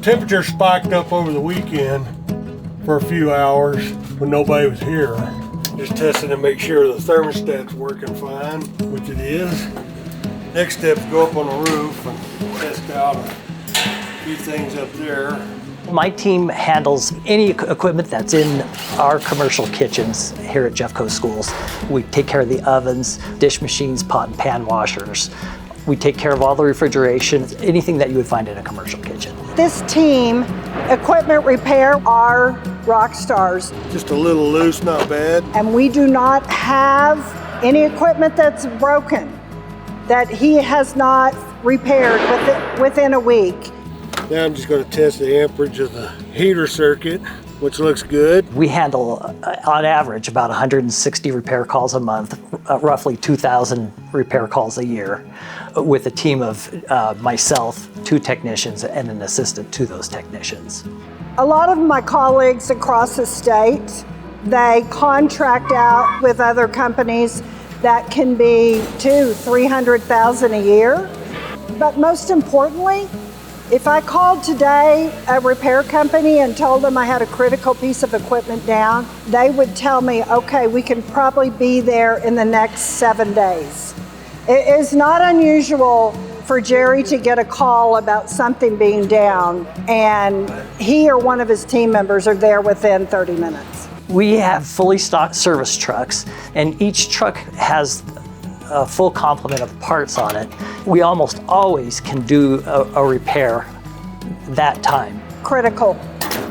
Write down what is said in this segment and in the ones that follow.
temperature spiked up over the weekend for a few hours when nobody was here. Just testing to make sure the thermostat's working fine, which it is. Next step is go up on the roof and test out a few things up there. My team handles any equipment that's in our commercial kitchens here at Jeffco schools. We take care of the ovens, dish machines, pot and pan washers. We take care of all the refrigeration, anything that you would find in a commercial kitchen. This team, equipment repair, are rock stars. Just a little loose, not bad. And we do not have any equipment that's broken that he has not repaired within a week. Now I'm just going to test the amperage of the heater circuit, which looks good. We handle, on average, about 160 repair calls a month, roughly 2,000 repair calls a year, with a team of myself, 2 technicians, and an assistant to those technicians. A lot of my colleagues across the state, they contract out with other companies that can be $200,000–300,000 a year. But most importantly, if I called today a repair company and told them I had a critical piece of equipment down, they would tell me, okay, we can probably be there in the next 7 days. It is not unusual for Jerry to get a call about something being down, and he or one of his team members are there within 30 minutes. We have fully stocked service trucks, and each truck has a full complement of parts on it. We almost always can do a repair that time. Critical.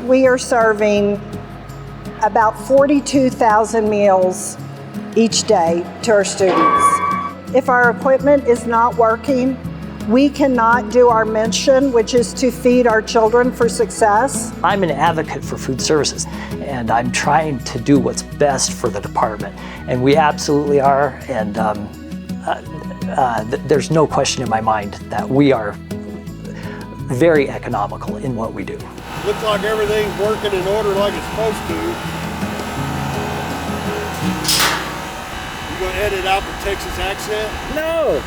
We are serving about 42,000 meals each day to our students. If our equipment is not working, we cannot do our mission, which is to feed our children for success. I'm an advocate for food services, and I'm trying to do what's best for the department, and we absolutely are, and there's no question in my mind that we are very economical in what we do. Looks like everything's working in order like it's supposed to. You gonna edit out the Texas accent? No.